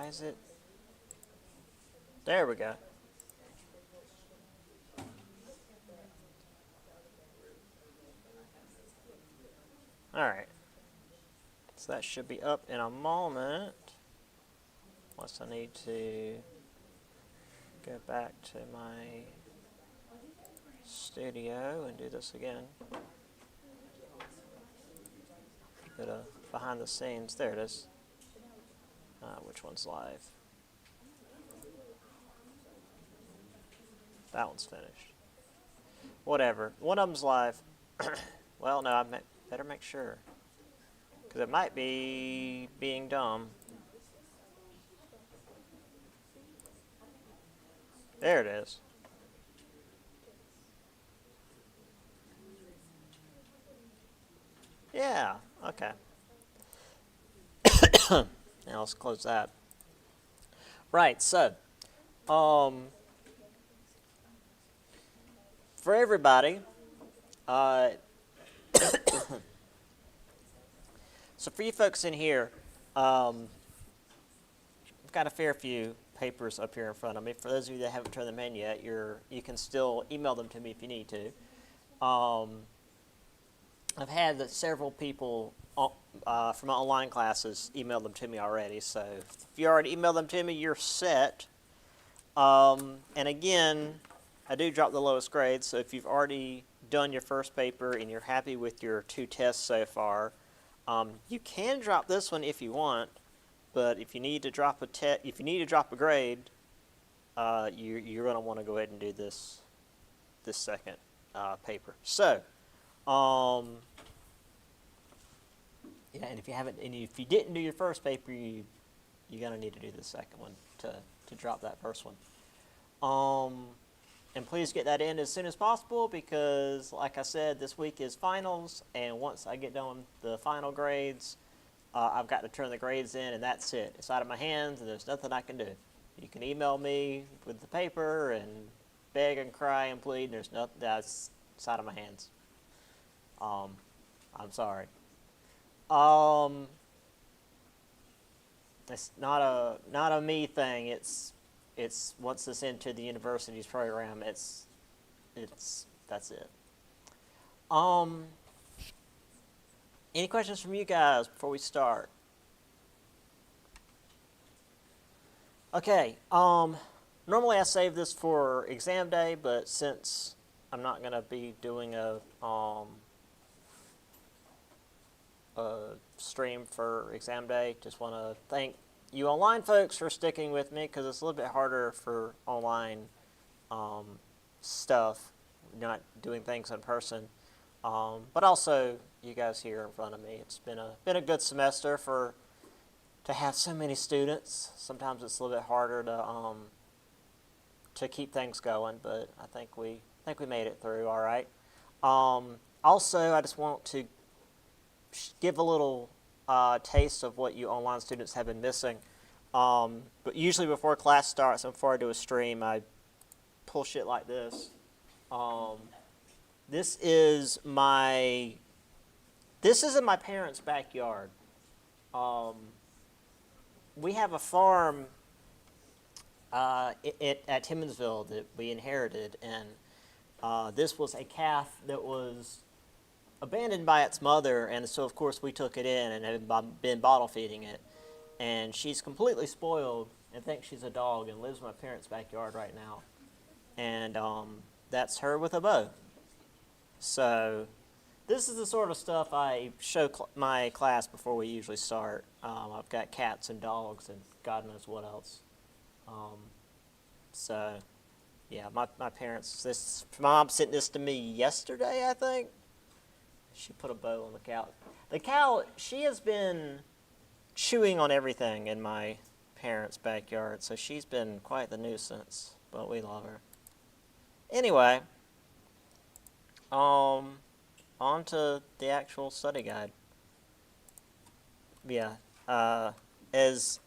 is it? There we go. Alright. So that should be up in a moment. Unless I need to go back to my studio and do this again. Go to behind the scenes. There it is. Which one's live? That one's finished. Whatever. One of them's live. Well, no, better make sure. Because it might be being dumb. There it is. Yeah, okay. Now let's close that. Right, so, for everybody, so for you folks in here, I've got a fair few papers up here in front of me. For those of you that haven't turned them in yet, you can still email them to me if you need to. I've had several people from my online classes email them to me already, so if you already emailed them to me, you're set. And again, I do drop the lowest grade, so if you've already done your first paper and you're happy with your 2 tests so far, you can drop this one if you want, but if you need to drop a grade, you're going to want to go ahead and do this second paper. So, yeah, and if you didn't do your first paper, you're going to need to do the second one to drop that first one. And please get that in as soon as possible because, like I said, this week is finals, and once I get done with the final grades, I've got to turn the grades in, and that's it. It's out of my hands, and there's nothing I can do. You can email me with the paper and beg and cry and plead, and there's nothing. It's out of my hands. I'm sorry. It's not a me thing. It's once it's into the university's program, that's it. Any questions from you guys before we start? Okay. Normally I save this for exam day, but since I'm not going to be doing a stream for exam day, just want to thank you online folks for sticking with me because it's a little bit harder for online stuff, not doing things in person. But also you guys here in front of me. It's been a good semester to have so many students. Sometimes it's a little bit harder to keep things going, but I think we made it through all right. Also, I just want to give a little taste of what you online students have been missing. But usually before class starts and before I do a stream, I pull shit like this. This is in my parents' backyard. We have a farm at Timmonsville that we inherited, and this was a calf that was abandoned by its mother, and so of course we took it in and have been bottle feeding it. And she's completely spoiled and thinks she's a dog and lives in my parents' backyard right now. And that's her with a bow. So this is the sort of stuff I show my class before we usually start. I've got cats and dogs and God knows what else. So yeah, my parents, my mom sent this to me yesterday, I think. She put a bow on the cow. The cow, she has been chewing on everything in my parents' backyard, so she's been quite the nuisance, but we love her. Anyway, on to the actual study guide. Yeah, as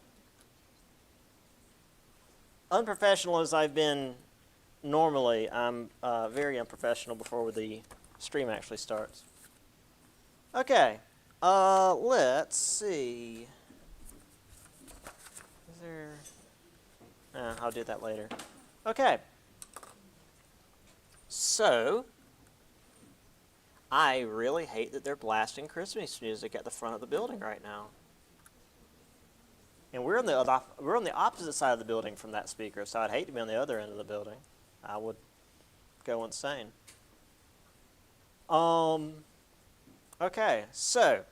unprofessional as I've been normally, I'm very unprofessional before the stream actually starts. Okay, let's see. there? I'll do that later. Okay. So, I really hate that they're blasting Christmas music at the front of the building right now. And we're on the opposite side of the building from that speaker, so I'd hate to be on the other end of the building. I would go insane. Okay, so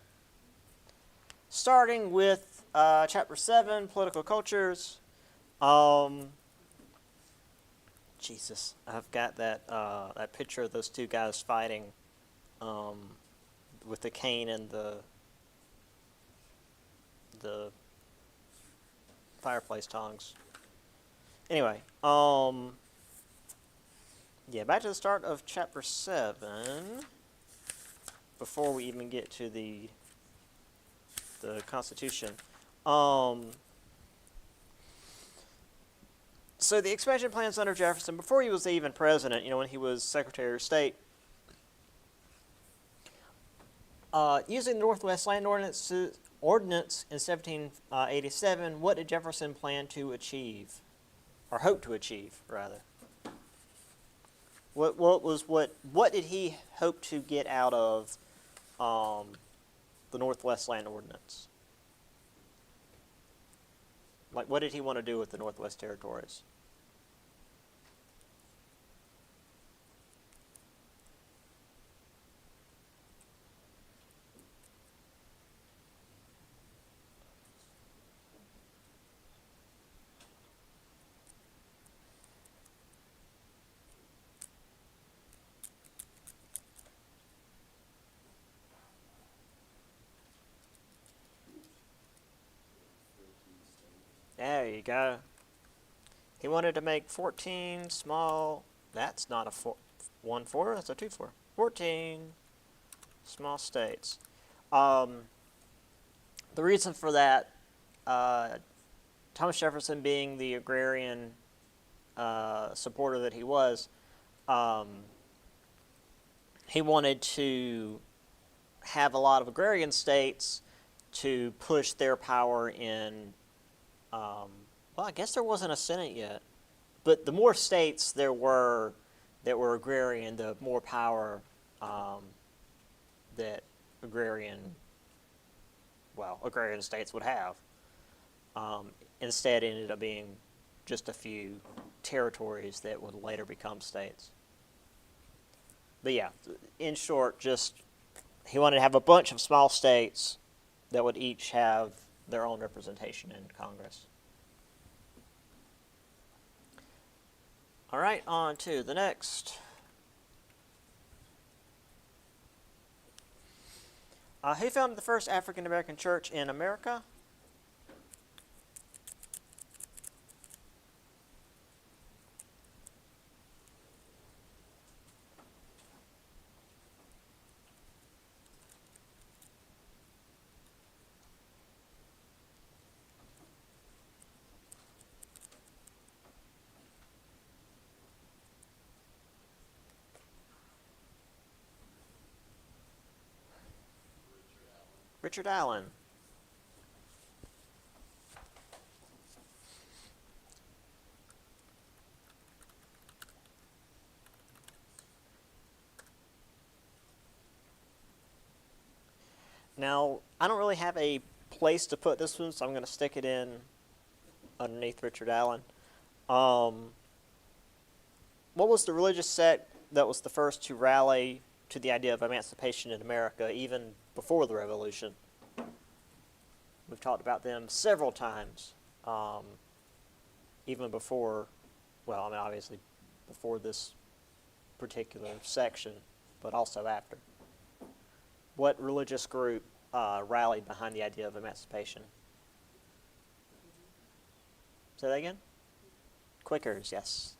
starting with chapter 7, political cultures. Jesus, I've got that picture of those two guys fighting, with the cane and the fireplace tongs. Anyway, yeah, back to the start of chapter 7, before we even get to the Constitution. So the expansion plans under Jefferson, before he was even president, when he was Secretary of State, using the Northwest Land Ordinance in 1787, what did Jefferson plan to achieve, or hope to achieve, rather? What did he hope to get out of the Northwest Land Ordinance? Like, what did he want to do with the Northwest Territories? There you go. He wanted to make 14 small, that's not a 1-4, that's a 2-4. 14 small states. The reason for that, Thomas Jefferson being the agrarian supporter that he was, he wanted to have a lot of agrarian states to push their power in. Well, I guess there wasn't a Senate yet, but the more states there were that were agrarian, the more power that agrarian states would have. Instead, it ended up being just a few territories that would later become states. But yeah, in short, just he wanted to have a bunch of small states that would each have their own representation in Congress. All right, on to the next. Who founded the first African American church in America? Richard Allen. Now, I don't really have a place to put this one, so I'm going to stick it in underneath Richard Allen. What was the religious sect that was the first to rally to the idea of emancipation in America, even before the Revolution? We've talked about them several times, even before, obviously before this particular section, but also after. What religious group rallied behind the idea of emancipation? Say that again? Quakers, yes.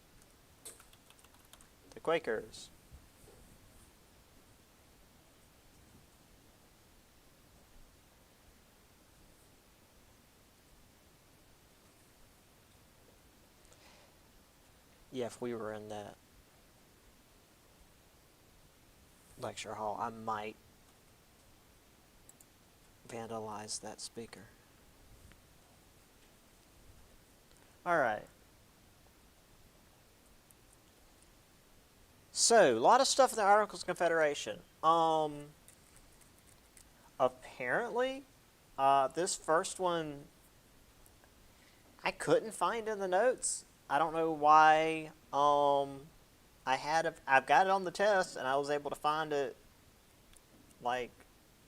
The Quakers. Yeah, if we were in that lecture hall, I might vandalize that speaker. All right. So, a lot of stuff in the Articles of Confederation. Apparently, this first one I couldn't find in the notes. I don't know why. I've got it on the test, and I was able to find it like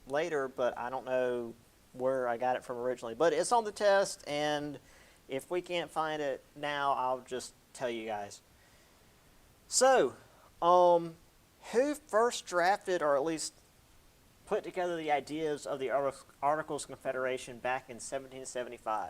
later, but I don't know where I got it from originally. But it's on the test, and if we can't find it now, I'll just tell you guys. So, who first drafted, or at least put together the ideas of the Articles of Confederation back in 1775?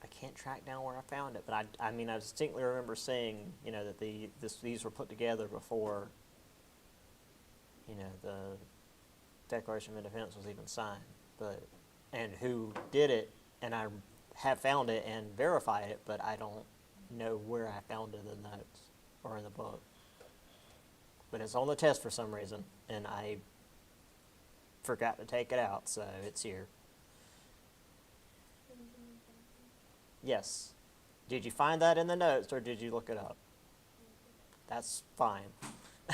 I can't track down where I found it, but I mean, I distinctly remember saying, that these were put together before, the Declaration of Independence was even signed. And who did it, and I have found it and verified it, but I don't know where I found it in the notes or in the book. But it's on the test for some reason, and I forgot to take it out, so it's here. Yes. Did you find that in the notes, or did you look it up? That's fine.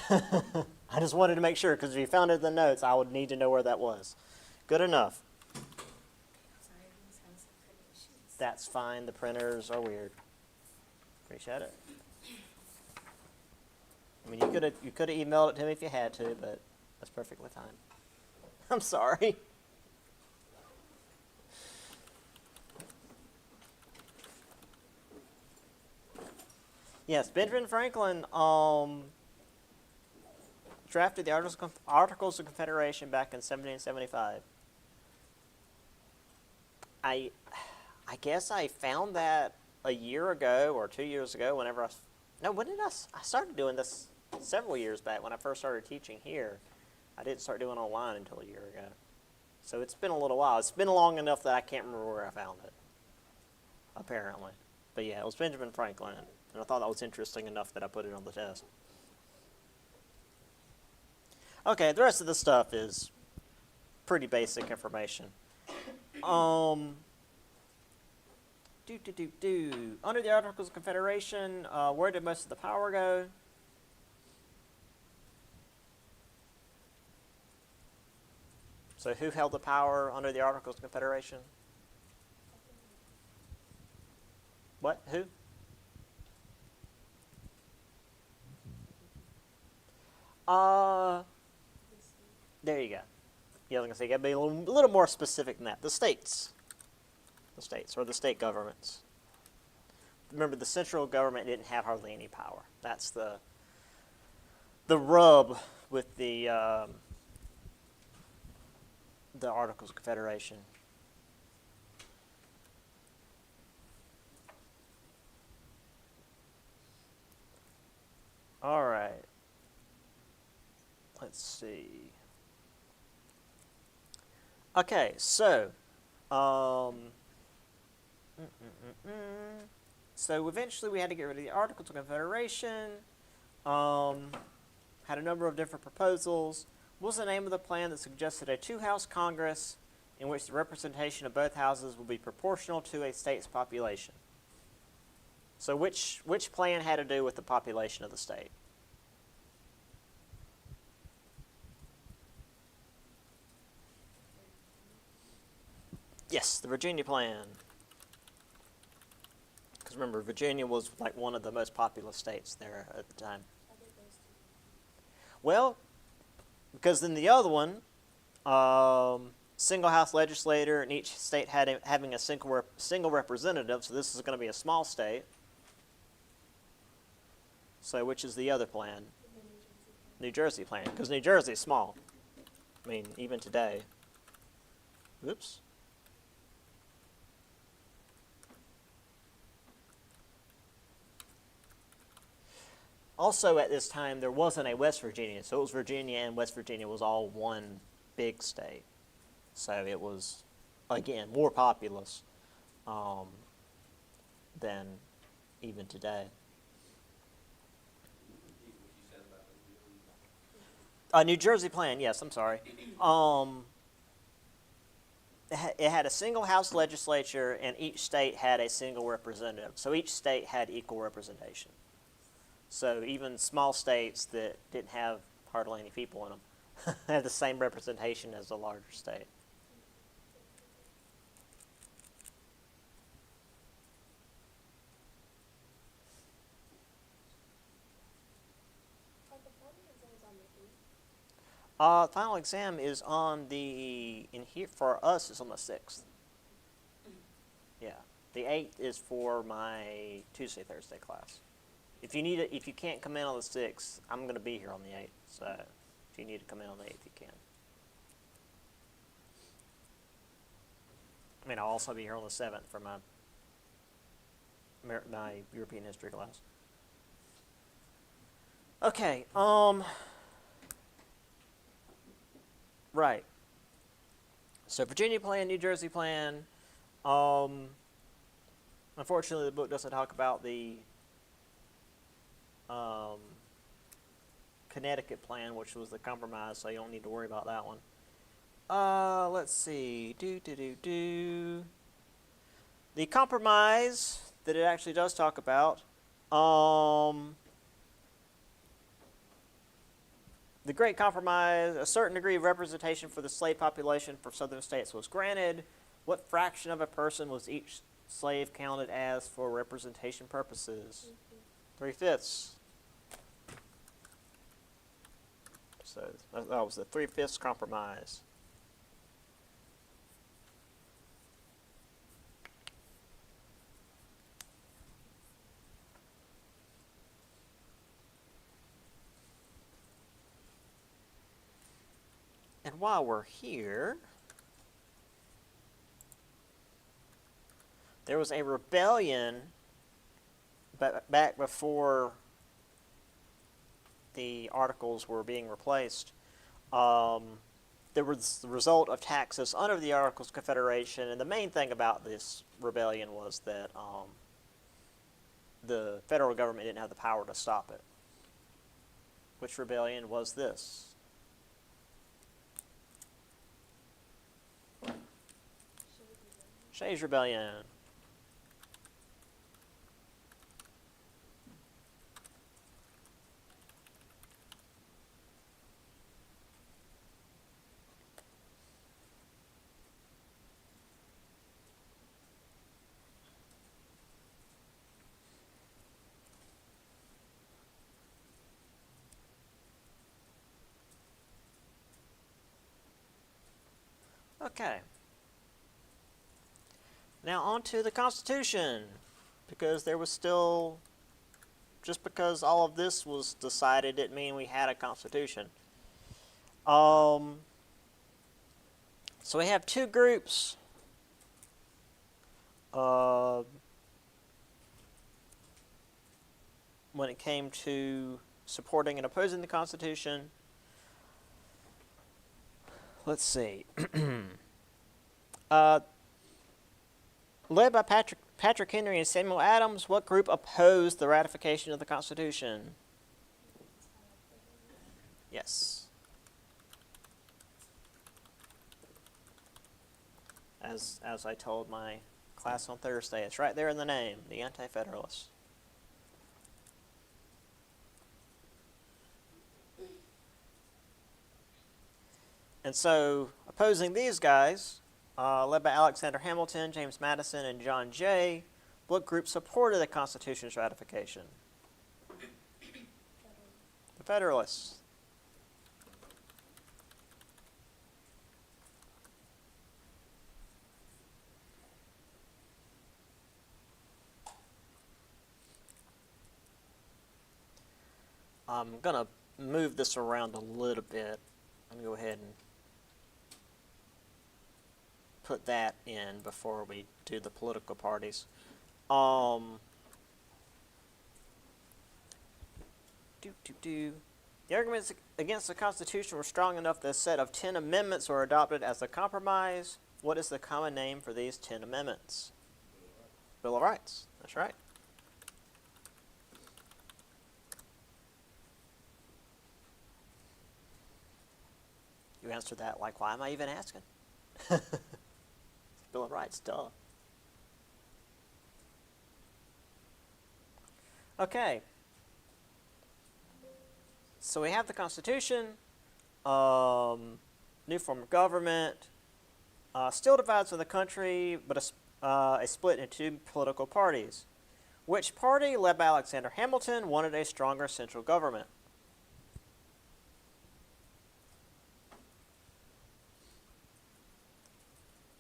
I just wanted to make sure, because if you found it in the notes, I would need to know where that was. Good enough. That's fine. The printers are weird. Appreciate it. I mean, you could have emailed it to me if you had to, but that's perfectly fine. I'm sorry. Yes, Benjamin Franklin drafted the Articles of Confederation back in 1775. I guess I found that a year ago or 2 years ago. When did I started doing this several years back when I first started teaching here. I didn't start doing online until a year ago. So it's been a little while. It's been long enough that I can't remember where I found it, apparently. But yeah, it was Benjamin Franklin, and I thought that was interesting enough that I put it on the test. Okay, the rest of the stuff is pretty basic information. Under the Articles of Confederation, where did most of the power go? So who held the power under the Articles of Confederation? What? Who? There you go. Yeah, I was going to say, you got to be a little more specific than that. The states. The states, or the state governments. Remember, the central government didn't have hardly any power. That's the rub with the Articles of Confederation. All right. Let's see. Okay, so, so eventually we had to get rid of the Articles of Confederation. Had a number of different proposals. What was the name of the plan that suggested a two-house Congress in which the representation of both houses will be proportional to a state's population? So which plan had to do with the population of the state? Yes, the Virginia plan. Because remember, Virginia was like one of the most populous states there at the time. Well, because in the other one, single house legislator in each state having a single representative, so this is going to be a small state. So which is the other plan? New Jersey plan, because New Jersey is small. I mean, even today. Oops. also at this time there wasn't a West Virginia, so it was Virginia and West Virginia was all one big state. So it was, again, more populous than even today. New Jersey plan, yes, I'm sorry. It had a single House legislature, and each state had a single representative. So each state had equal representation. So even small states that didn't have hardly any people in them had the same representation as the larger state. Final exam is on in here for us. It's on the 6th. Yeah, the 8th is for my Tuesday Thursday class. If you need it, if you can't come in on the 6th, I'm going to be here on the 8th. So if you need to come in on the 8th, you can. I mean, I'll also be here on the 7th for my European history class. Okay. Right. So Virginia plan, New Jersey plan. Unfortunately, the book doesn't talk about the Connecticut plan, which was the compromise, so you don't need to worry about that one. Let's see. The compromise that it actually does talk about. The Great Compromise, a certain degree of representation for the slave population for southern states was granted. What fraction of a person was each slave counted as for representation purposes? 3/5. So that was the 3/5 compromise. And while we're here, there was a rebellion back before the articles were being replaced. There was the result of taxes under the Articles of Confederation, and the main thing about this rebellion was that the federal government didn't have the power to stop it. Which rebellion was this? Shays' Rebellion. Okay. Now on to the Constitution, because there was still, just because all of this was decided didn't mean we had a Constitution. So we have two groups. When it came to supporting and opposing the Constitution. Let's see. Led by Patrick Henry and Samuel Adams, what group opposed the ratification of the Constitution? Yes. As I told my class on Thursday, it's right there in the name, the Anti-Federalists. And so, opposing these guys, led by Alexander Hamilton, James Madison, and John Jay, what group supported the Constitution's ratification? The Federalists. I'm going to move this around a little bit. I'm going to go ahead and put that in before we do the political parties. The arguments against the Constitution were strong enough that a set of 10 amendments were adopted as a compromise. What is the common name for these 10 amendments? Bill of Rights. That's right. You answered that like, why am I even asking? Bill of Rights, duh. Okay. So we have the Constitution, new form of government, still divides the country, but a split into two political parties. Which party, led by Alexander Hamilton, wanted a stronger central government?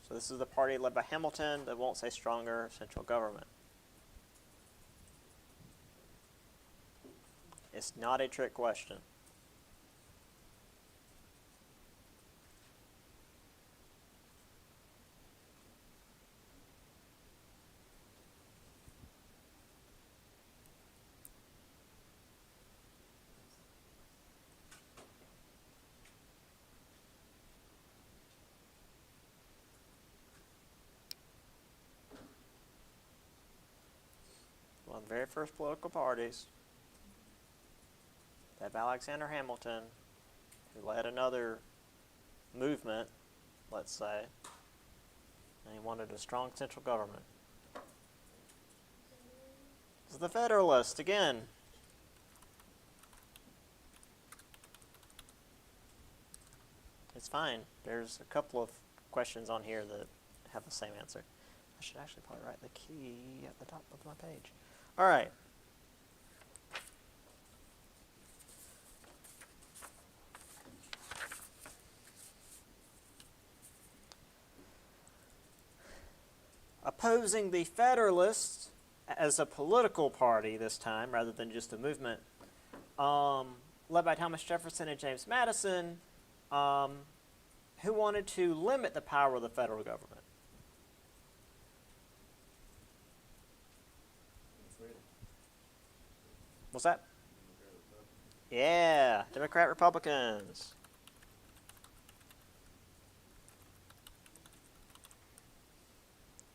So this is the party led by Hamilton that wants a stronger central government. It's not a trick question. One of the very first political parties, led by Alexander Hamilton, who led another movement, let's say, and he wanted a strong central government. This is the Federalist again. It's fine. There's a couple of questions on here that have the same answer. I should actually probably write the key at the top of my page. All right. Opposing the Federalists as a political party this time, rather than just a movement, led by Thomas Jefferson and James Madison, who wanted to limit the power of the federal government. What's that? Yeah, Democrat Republicans.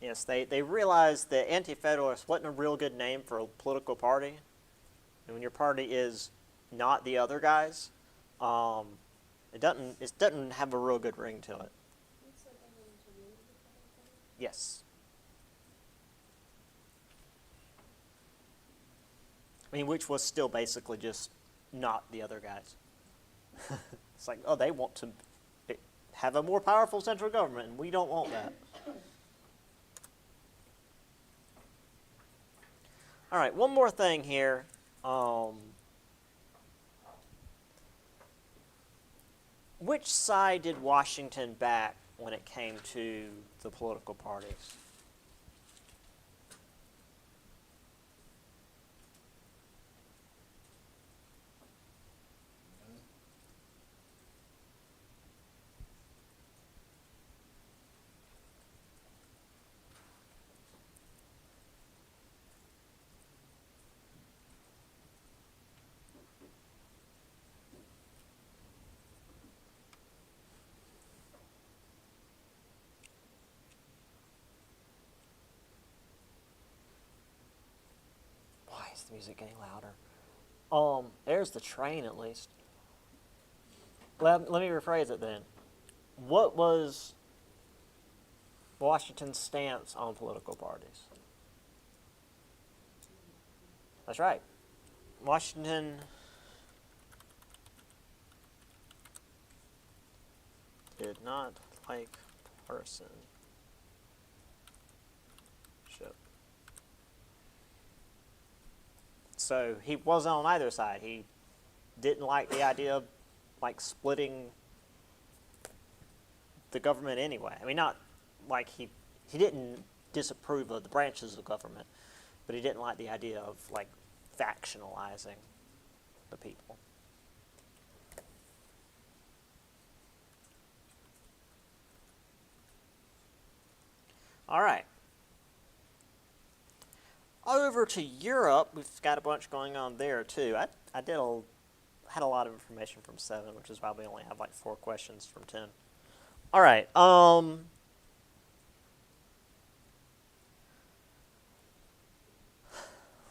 Yes, they realized that Anti-Federalist wasn't a real good name for a political party. And when your party is not the other guys, it doesn't have a real good ring to it. Yes. I mean, which was still basically just not the other guys. It's like, oh, they want to have a more powerful central government, and we don't want that. All right, one more thing here. Which side did Washington back when it came to the political parties? Why is the music getting louder? There's the train at least. Let me rephrase it then. What was Washington's stance on political parties? That's right. Washington did not like partisanship. So he wasn't on either side. He didn't like the idea of like splitting the government anyway. I mean, not like he didn't disapprove of the branches of government, but he didn't like the idea of like factionalizing the people. All right. Over to Europe, we've got a bunch going on there too. Had a lot of information from 7, which is why we only have like 4 questions from 10. All right.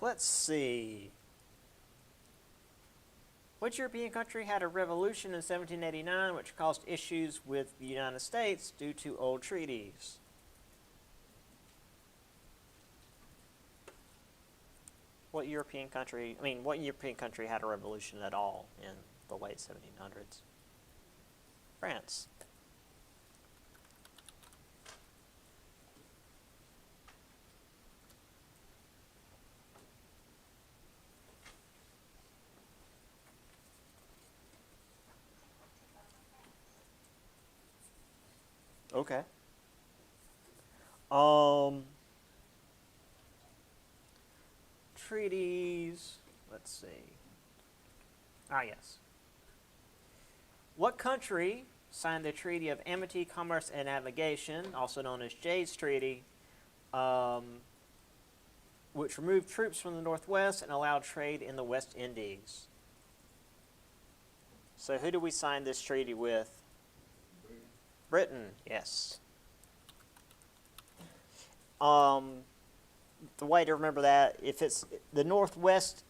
Let's see. Which European country had a revolution in 1789 which caused issues with the United States due to old treaties? What European country had a revolution at all in the late 1700s? France. Okay. Treaties. Let's see. Yes. What country signed the Treaty of Amity, Commerce, and Navigation, also known as Jay's Treaty, which removed troops from the Northwest and allowed trade in the West Indies? So who do we sign this treaty with? Britain, yes. The way to remember that, if it's the Northwest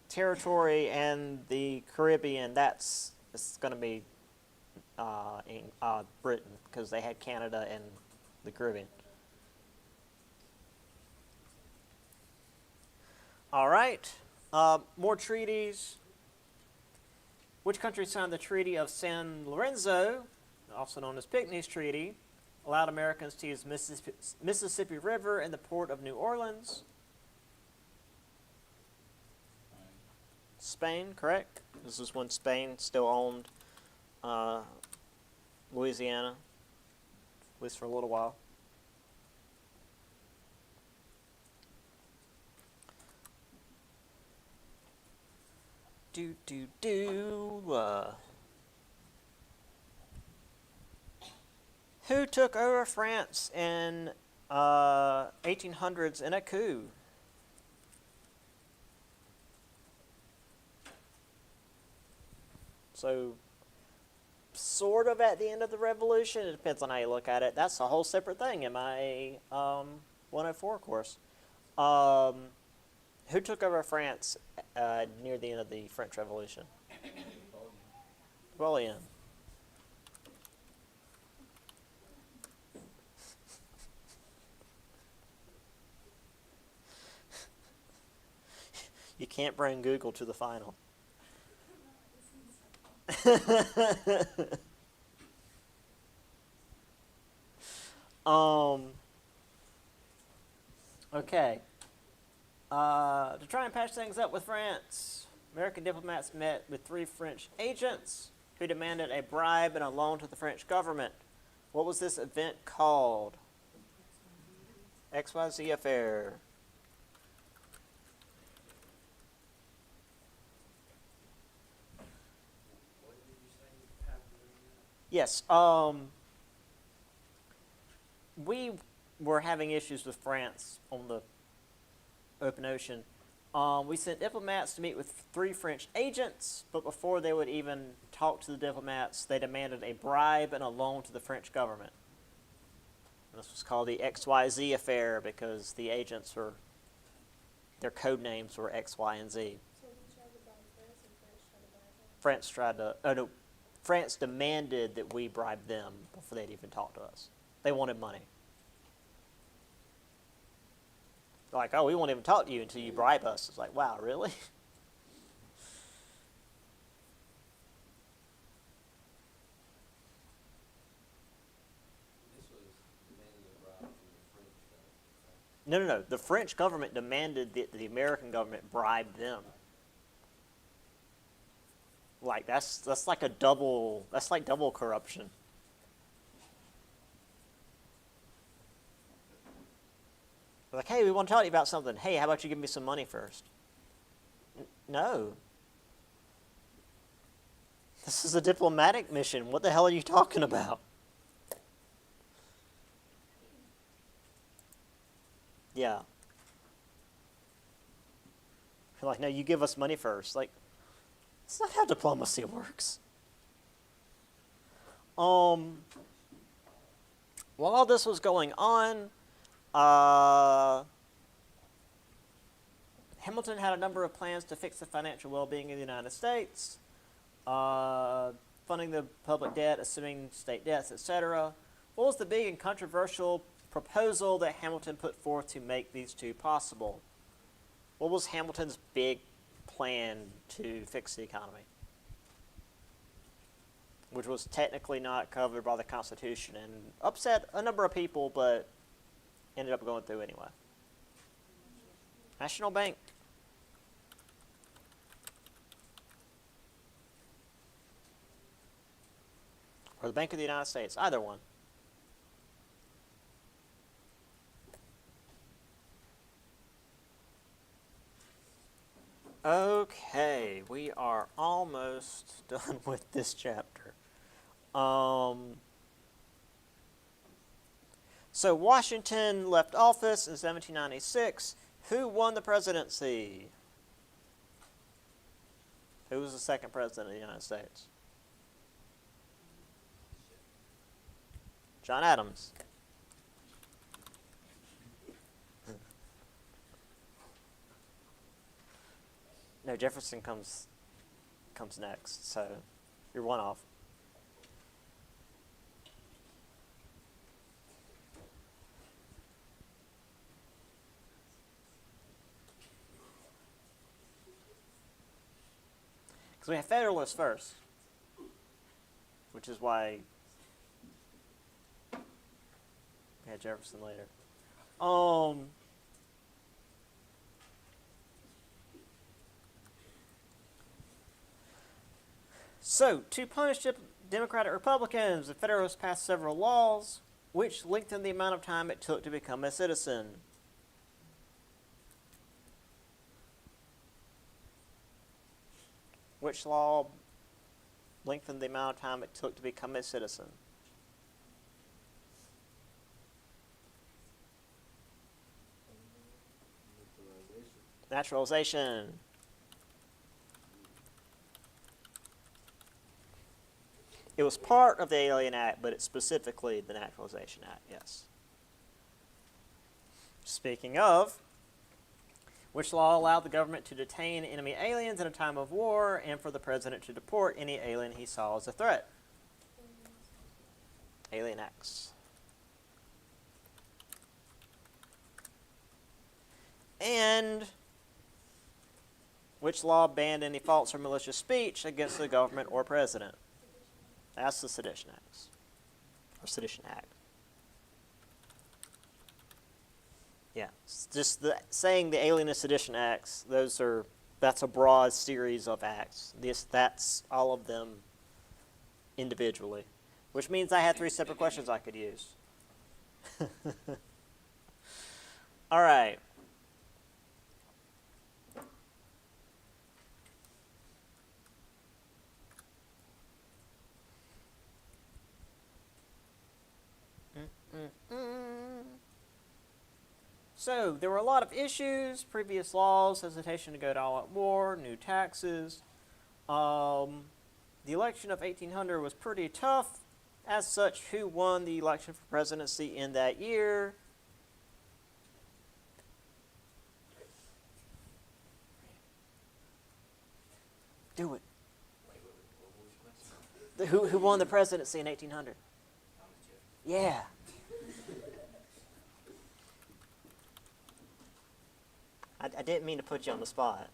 Territory and the Caribbean, it's going to be Britain, because they had Canada and the Caribbean. All right, more treaties. Which country signed the Treaty of San Lorenzo, also known as Pinckney's Treaty, allowed Americans to use Mississippi River in the port of New Orleans? Spain, correct? This is when Spain still owned Louisiana, at least for a little while. Who took over France in 1800s in a coup? So, sort of at the end of the revolution. It depends on how you look at it. That's a whole separate thing in my 104 course. Who took over France near the end of the French Revolution? Napoleon. You can't bring Google to the final. Okay. To try and patch things up with France, American diplomats met with 3 French agents who demanded a bribe and a loan to the French government. What was this event called? XYZ affair. Yes. We were having issues with France on the open ocean. We sent diplomats to meet with 3 French agents, but before they would even talk to the diplomats, they demanded a bribe and a loan to the French government. And this was called the XYZ affair because the agents their code names were X, Y, and Z. So who tried to bribe France and France demanded that we bribe them before they'd even talk to us. They wanted money. Like, oh, we won't even talk to you until you bribe us. It's like, wow, really? This was demanding a bribe from the French government. No. The French government demanded that the American government bribe them. Like, that's like double corruption. Like, hey, we want to talk to you about something. Hey, how about you give me some money first? No. This is a diplomatic mission. What the hell are you talking about? Yeah. Like, no, you give us money first. Like, that's not how diplomacy works. While all this was going on, Hamilton had a number of plans to fix the financial well-being of the United States, funding the public debt, assuming state debts, etc. What was the big and controversial proposal that Hamilton put forth to make these two possible? What was Hamilton's big plan to fix the economy? Which was technically not covered by the Constitution and upset a number of people, but ended up going through anyway. National Bank. Or the Bank of the United States, either one. Okay, we are almost done with this chapter. So Washington left office in 1796. Who won the presidency? Who was the second president of the United States? John Adams. No, Jefferson comes next, so you're one off. Because we have Federalists first, which is why we had Jefferson later. So, to punish Democratic Republicans, the Federalists passed several laws which lengthened the amount of time it took to become a citizen. Which law lengthened the amount of time it took to become a citizen? Naturalization. It was part of the Alien Act, but it's specifically the Naturalization Act, yes. Speaking of, which law allowed the government to detain enemy aliens in a time of war and for the president to deport any alien he saw as a threat? Alien Acts. And which law banned any false or malicious speech against the government or president? That's the Sedition Acts, or Sedition Act. Yeah, it's just saying the Alien and Sedition Acts. That's a broad series of acts. That's all of them individually, which means I had 3 separate questions I could use. All right. So, there were a lot of issues, previous laws, hesitation to go to all-out war, new taxes. The election of 1800 was pretty tough. As such, who won the election for presidency in that year? Do it. Who won the presidency in 1800? Yeah. I didn't mean to put you on the spot.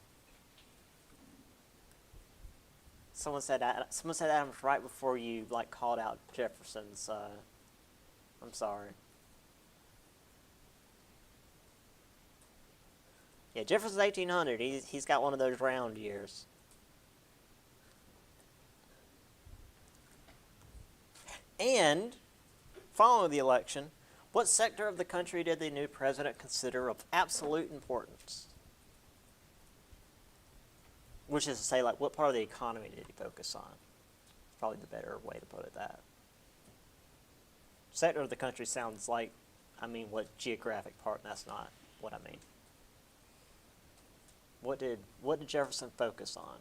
Someone said Adams right before you called out Jefferson, so I'm sorry. Yeah, Jefferson's 1800. He's got one of those round years. And following the election, what sector of the country did the new president consider of absolute importance? Which is to say, what part of the economy did he focus on? Probably the better way to put it that. Sector of the country sounds like, what geographic part, and that's not what I mean. What did Jefferson focus on?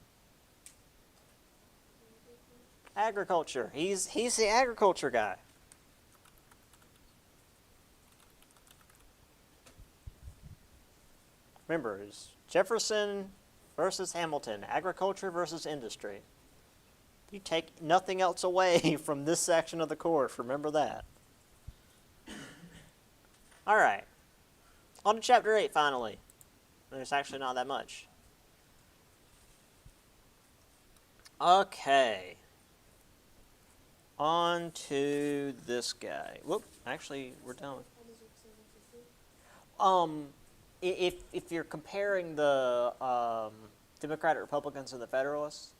Agriculture. He's the agriculture guy. Remember, it's Jefferson versus Hamilton, agriculture versus industry. You take nothing else away from this section of the course. Remember that. All right. On to chapter 8, finally. There's actually not that much. Okay. On to this guy. Whoop. Actually, we're done with. If you're comparing the Democratic Republicans and the Federalists,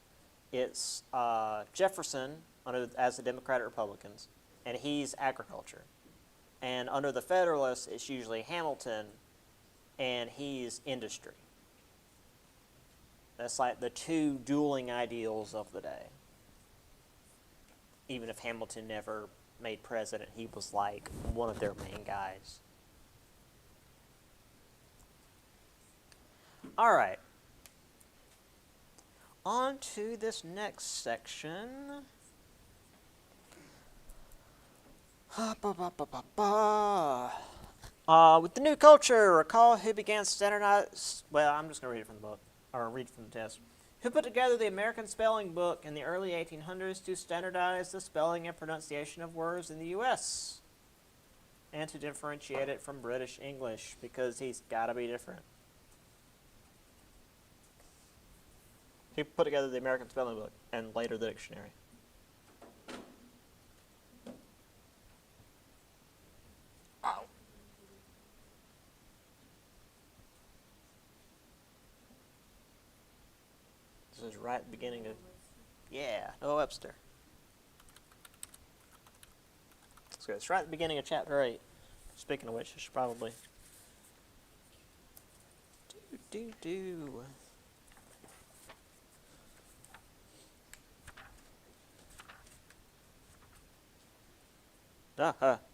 it's Jefferson as the Democratic Republicans, and he's agriculture. And under the Federalists, it's usually Hamilton, and he's industry. That's like the two dueling ideals of the day. Even if Hamilton never made president, he was like one of their main guys. All right. On to this next section. With the new culture, recall who began standardized. Well, I'm just going to read it from the book, or read from the test. Who put together the American Spelling Book in the early 1800s to standardize the spelling and pronunciation of words in the U.S. and to differentiate it from British English, because he's got to be different. He put together the American Spelling Book and later the dictionary. Ow. This is right at the beginning of, Noah Webster. So it's right at the beginning of chapter 8. Speaking of which, I should probably do.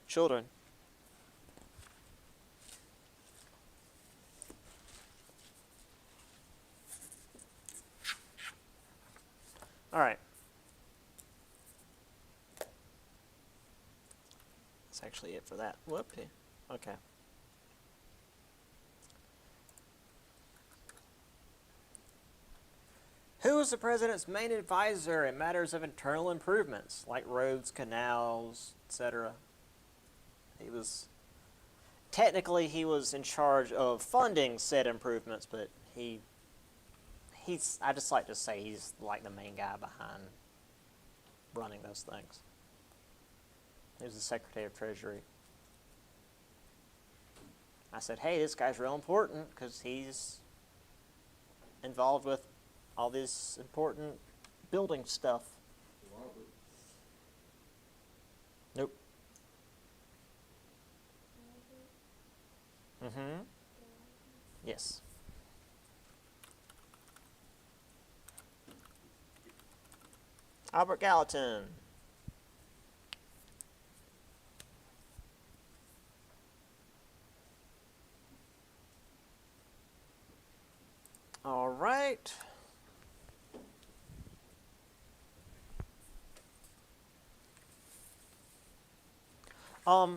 Children. All right. That's actually it for that. Whoopsie. Okay. Who was the president's main advisor in matters of internal improvements, like roads, canals, etc.? He was in charge of funding said improvements, but I just like to say he's like the main guy behind running those things. He was the Secretary of Treasury. I said, hey, this guy's real important because he's involved with all this important building stuff. Robert. Nope. Mm-hmm. Yes. Albert Gallatin. All right.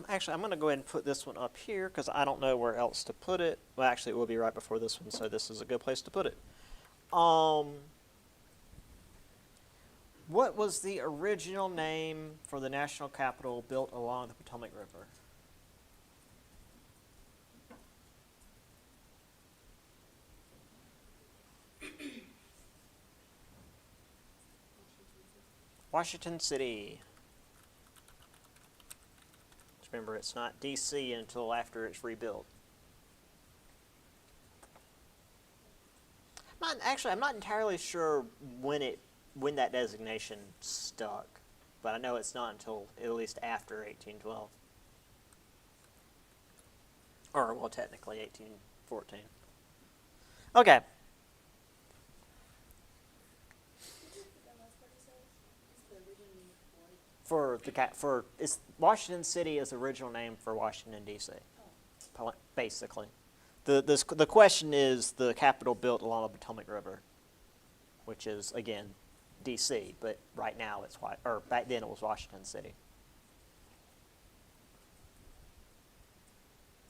Actually, I'm going to go ahead and put this one up here because I don't know where else to put it. Well, actually, it will be right before this one, so this is a good place to put it. What was the original name for the national capital built along the Potomac River? Washington City. Just remember, it's not D.C. until after it's rebuilt. I'm not entirely sure when that designation stuck, but I know it's not until at least after 1812. Or, well, technically 1814. Okay. Washington City is the original name for Washington D.C. Basically, The question is the Capitol built along the Potomac River, which is, again, D.C., but right now it's, or back then it was Washington City.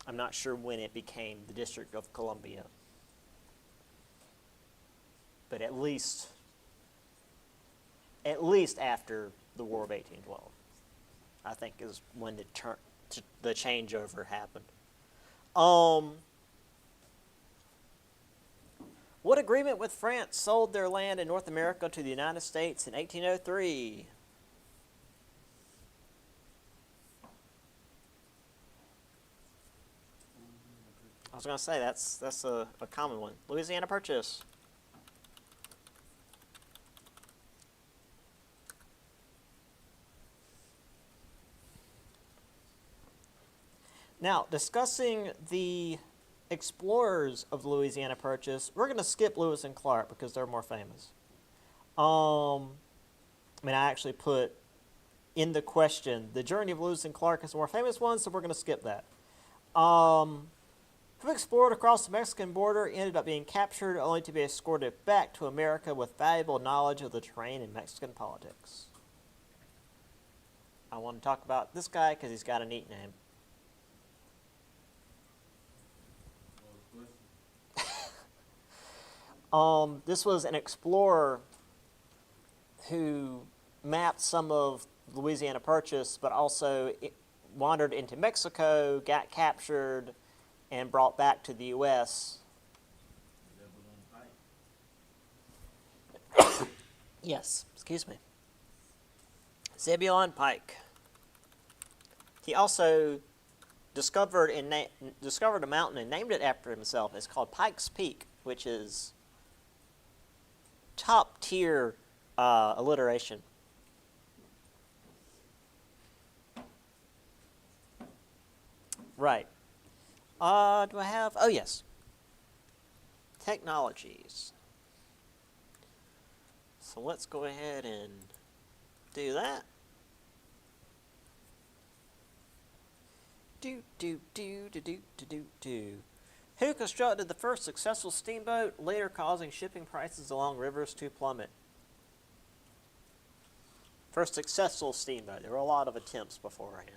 I'm not sure when it became the District of Columbia, but at least after the War of 1812, I think is when the changeover happened. What agreement with France sold their land in North America to the United States in 1803? I was going to say, that's a common one. Louisiana Purchase. Now, discussing the explorers of the Louisiana Purchase, we're going to skip Lewis and Clark because they're more famous. I actually put in the question, the journey of Lewis and Clark is the more famous one, so we're going to skip that. Who explored across the Mexican border, ended up being captured, only to be escorted back to America with valuable knowledge of the terrain and Mexican politics. I want to talk about this guy because he's got a neat name. This was an explorer who mapped some of Louisiana Purchase, but also wandered into Mexico, got captured, and brought back to the U.S. Yes, excuse me. Zebulon Pike. He also discovered a mountain and named it after himself. It's called Pike's Peak, which is top tier alliteration. Right. Do I have? Oh, yes. Technologies. So let's go ahead and do that. Who constructed the first successful steamboat, later causing shipping prices along rivers to plummet? First successful steamboat. There were a lot of attempts beforehand,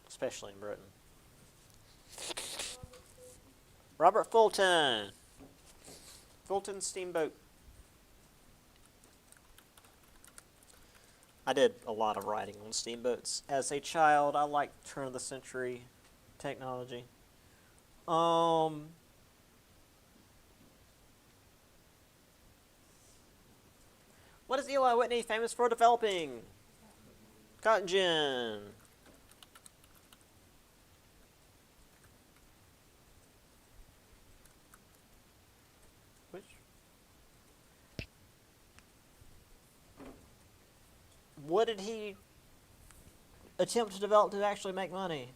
especially in Britain. Robert Fulton. Fulton Steamboat. I did a lot of writing on steamboats. As a child, I liked turn of the century technology. What is Eli Whitney famous for developing? Cotton gin. Which? What did he attempt to develop to actually make money?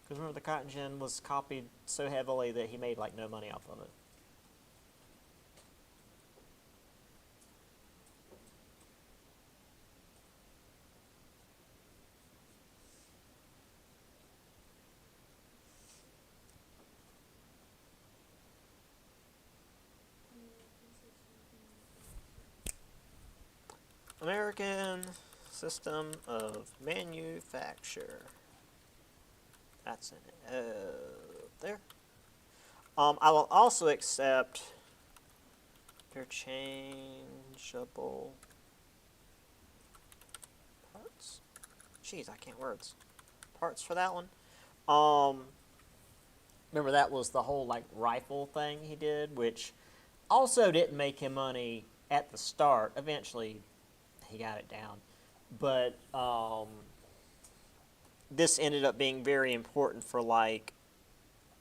Because remember, the cotton gin was copied so heavily that he made like no money off of it. American System of Manufacture. That's in it. There. I will also accept interchangeable parts. Jeez, I can't words. Parts for that one. Remember that was the whole like rifle thing he did, which also didn't make him money at the start. Eventually, he got it down, but this ended up being very important for like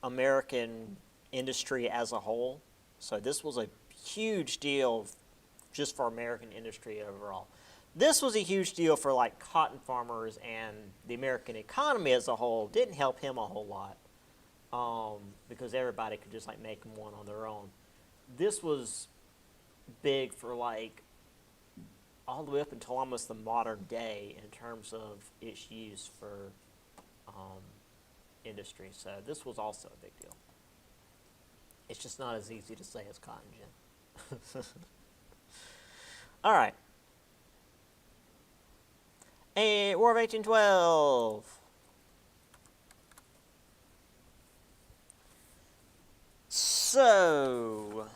American industry as a whole. So this was a huge deal just for American industry overall. This was a huge deal for like cotton farmers, and the American economy as a whole didn't help him a whole lot because everybody could just like make one on their own. This was big for like all the way up until almost the modern day in terms of its use for industry. So this was also a big deal. It's just not as easy to say as cotton gin. All right. War of 1812. So,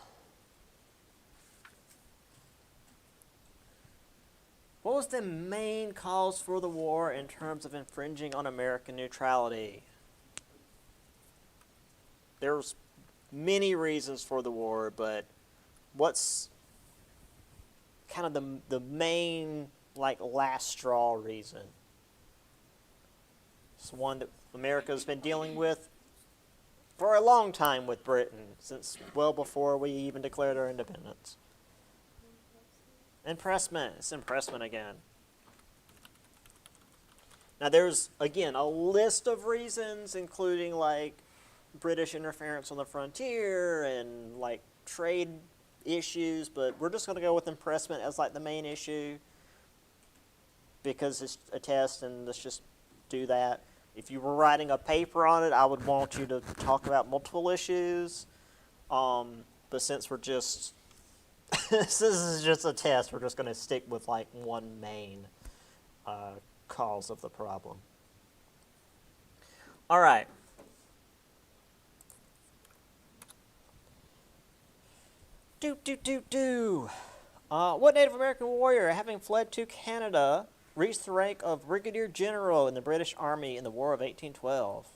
what was the main cause for the war in terms of infringing on American neutrality? There's many reasons for the war, but what's kind of the main, like, last straw reason? It's one that America's been dealing with for a long time with Britain, since well before we even declared our independence. Impressment. It's impressment again. Now there's, again, a list of reasons, including, like, British interference on the frontier and, like, trade issues, but we're just going to go with impressment as, like, the main issue because it's a test, and let's just do that. If you were writing a paper on it, I would want you to talk about multiple issues, but since we're just this is just a test, we're just going to stick with, like, one main cause of the problem. All right. What Native American warrior, having fled to Canada, reached the rank of Brigadier General in the British Army in the War of 1812?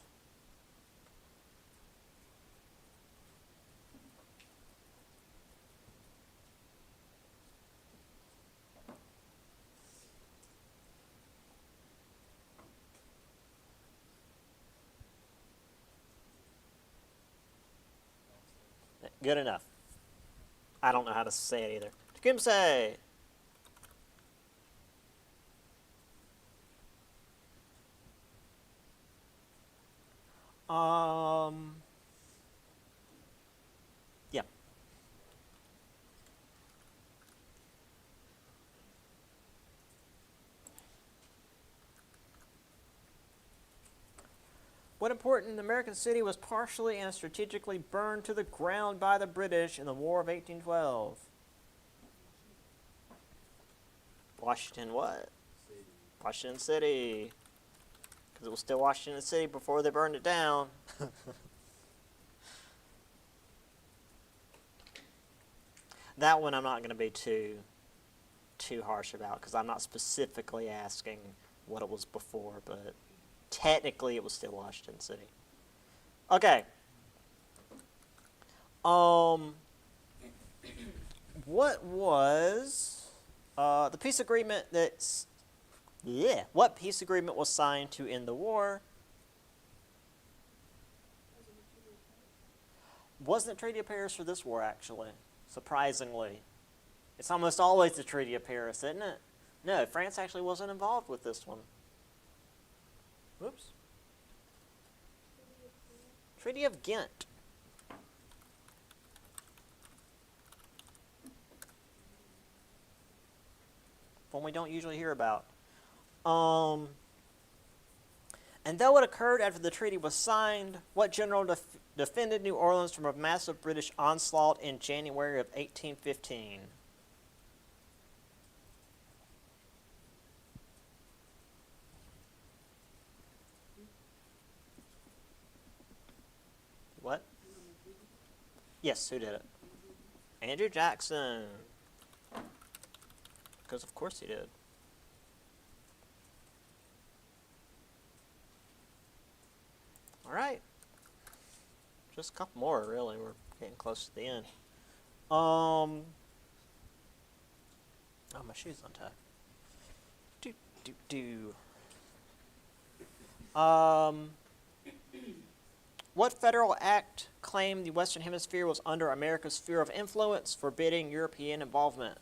Good enough. I don't know how to say it either. Tecumseh! Yeah. What important American city was partially and strategically burned to the ground by the British in the War of 1812? Washington what? City. Washington City. Because it was still Washington City before they burned it down. That one I'm not going to be too harsh about because I'm not specifically asking what it was before, but technically it was still Washington City. Okay. What was the peace agreement that's... Yeah. What peace agreement was signed to end the war? Wasn't the Treaty of Paris for this war, actually? Surprisingly. It's almost always the Treaty of Paris, isn't it? No, France actually wasn't involved with this one. Whoops. Treaty of Ghent. One we don't usually hear about. And though it occurred after the treaty was signed, what general defended New Orleans from a massive British onslaught in January of 1815? What? Yes, who did it? Andrew Jackson. Because of course he did. All right. Just a couple more, really. We're getting close to the end. Oh, my shoe's untied. What federal act claimed the Western Hemisphere was under America's sphere of influence, forbidding European involvement?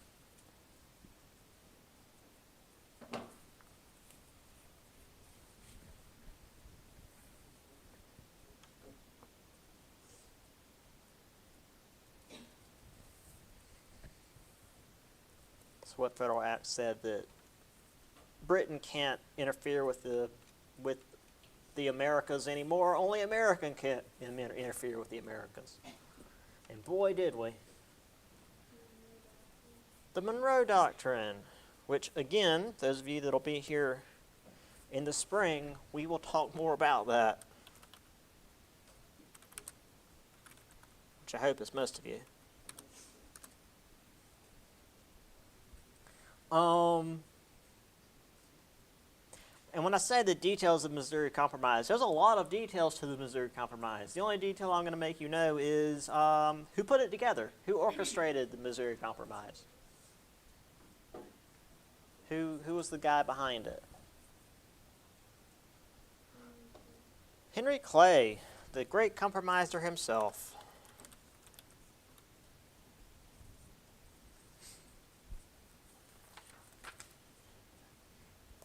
what federal act said that Britain can't interfere with the Americas anymore. Only American can interfere with the Americas. And boy, did we. The Monroe Doctrine, which again, those of you that'll be here in the spring, we will talk more about that. Which I hope is most of you. And when I say the details of the Missouri Compromise, there's a lot of details to the Missouri Compromise. The only detail I'm going to make you know is who put it together, who orchestrated the Missouri Compromise, who was the guy behind it. Henry Clay, the great compromiser himself.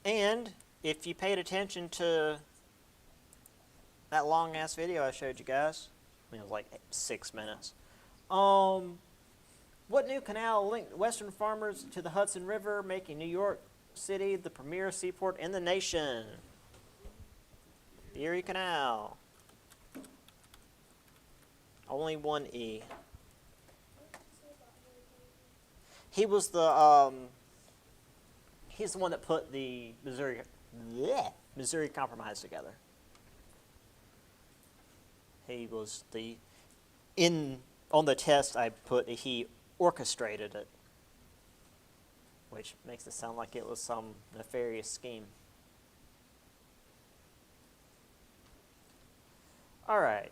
And if you paid attention to that long ass video I showed you guys, I mean, it was like 6 minutes. What new canal linked Western farmers to the Hudson River, making New York City the premier seaport in the nation? The Erie Canal. Only one E. What did you say about Harry Potter? He was the he's the one that put the Missouri Compromise together. He was on the test I put he orchestrated it, which makes it sound like it was some nefarious scheme. All right.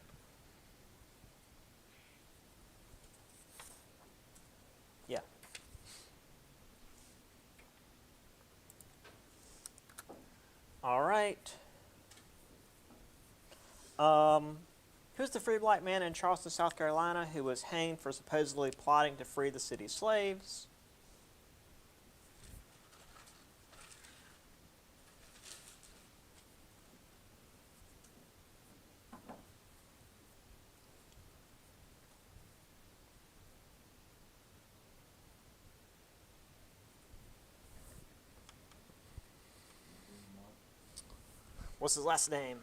Yeah. All right. Who's the free black man in Charleston, South Carolina, who was hanged for supposedly plotting to free the city's slaves? What's his last name?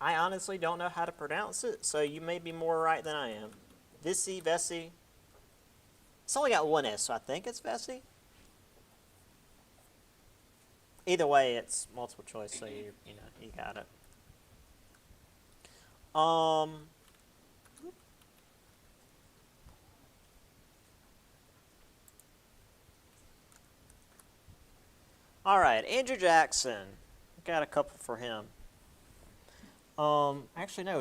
I honestly don't know how to pronounce it, so you may be more right than I am. Vesey. It's only got one S, so I think it's Vesey. Either way, it's multiple choice, so you got it. All right, Andrew Jackson. Got a couple for him. Actually, no,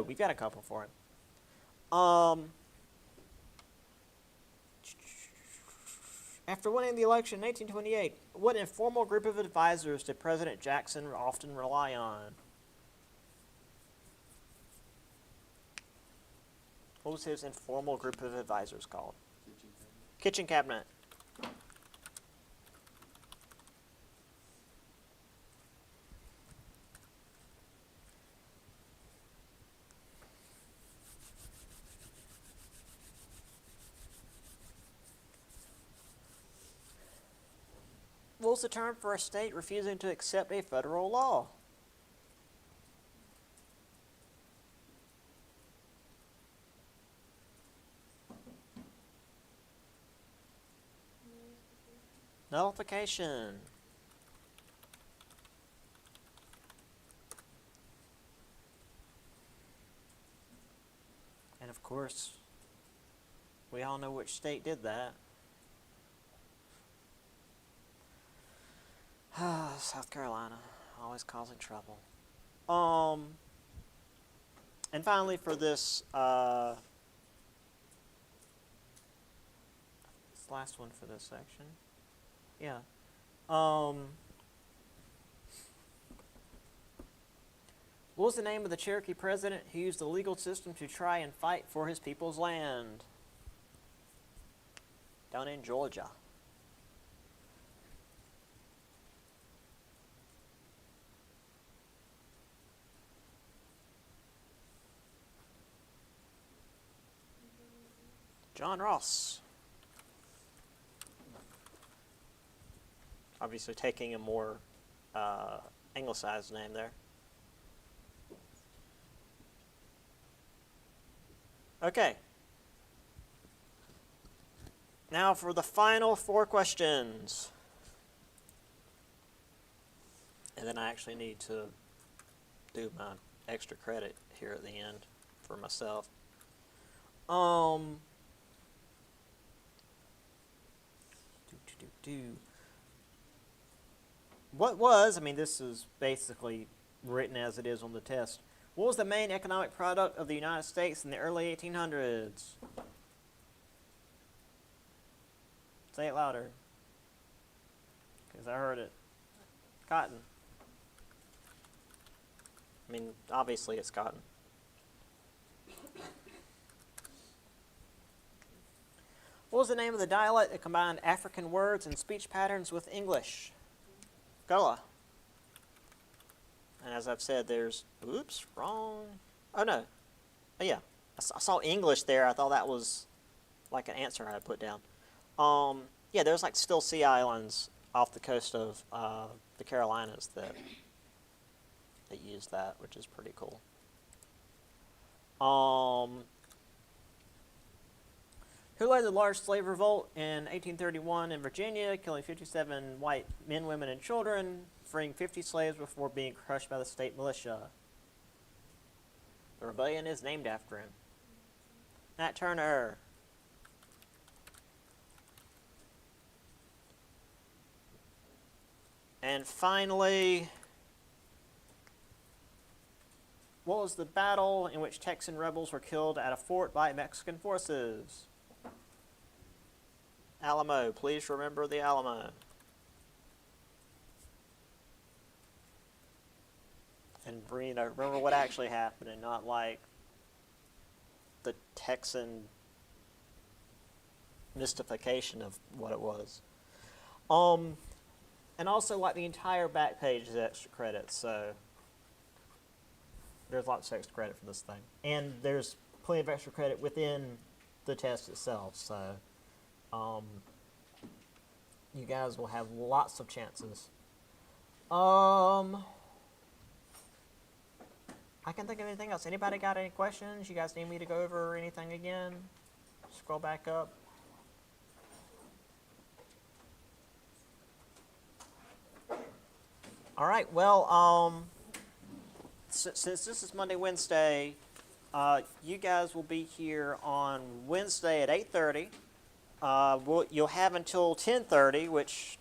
we've got a couple for him. After winning the election in 1828, what informal group of advisors did President Jackson often rely on? What was his informal group of advisors called? Kitchen cabinet. What was the term for a state refusing to accept a federal law? Nullification. And of course, we all know which state did that. South Carolina, always causing trouble. And finally for this last one for this section. Yeah. What was the name of the Cherokee president who used the legal system to try and fight for his people's land? Down in Georgia. John Ross. Obviously taking a more anglicized name there. Okay. Now for the final 4 questions. And then I actually need to do my extra credit here at the end for myself. What was, I mean, this is basically written as it is on the test. What was the main economic product of the United States in the early 1800s? Say it louder. Because I heard it. Cotton. I mean, obviously it's cotton. What was the name of the dialect that combined African words and speech patterns with English? Gullah. And as I've said, there's, oops, wrong. Oh, no. Oh, yeah. I saw English there. I thought that was like an answer I had put down. Yeah, there's like still sea islands off the coast of the Carolinas that use that, which is pretty cool. Who led the large slave revolt in 1831 in Virginia, killing 57 white men, women, and children, freeing 50 slaves before being crushed by the state militia? The rebellion is named after him. Nat Turner. And finally, what was the battle in which Texan rebels were killed at a fort by Mexican forces? Alamo. Please remember the Alamo. And remember what actually happened and not like the Texan mystification of what it was. And also, like, the entire back page is extra credit, so there's lots of extra credit for this thing. And there's plenty of extra credit within the test itself, so you guys will have lots of chances. I can't think of anything else. Anybody got any questions? You guys need me to go over anything again? Scroll back up. All right, well, since this is Monday, Wednesday, you guys will be here on Wednesday at 8:30. You'll have until 10:30, which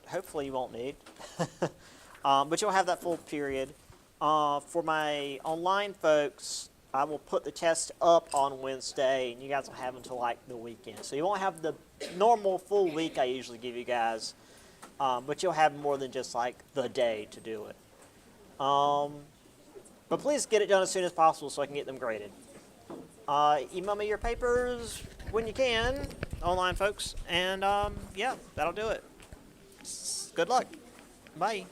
hopefully you won't need. But you'll have that full period. For my online folks, I will put the test up on Wednesday, and you guys will have until like the weekend. So you won't have the normal full week I usually give you guys. But you'll have more than just like the day to do it. But please get it done as soon as possible so I can get them graded. Email me your papers when you can, online folks, and yeah, that'll do it. Good luck. Bye.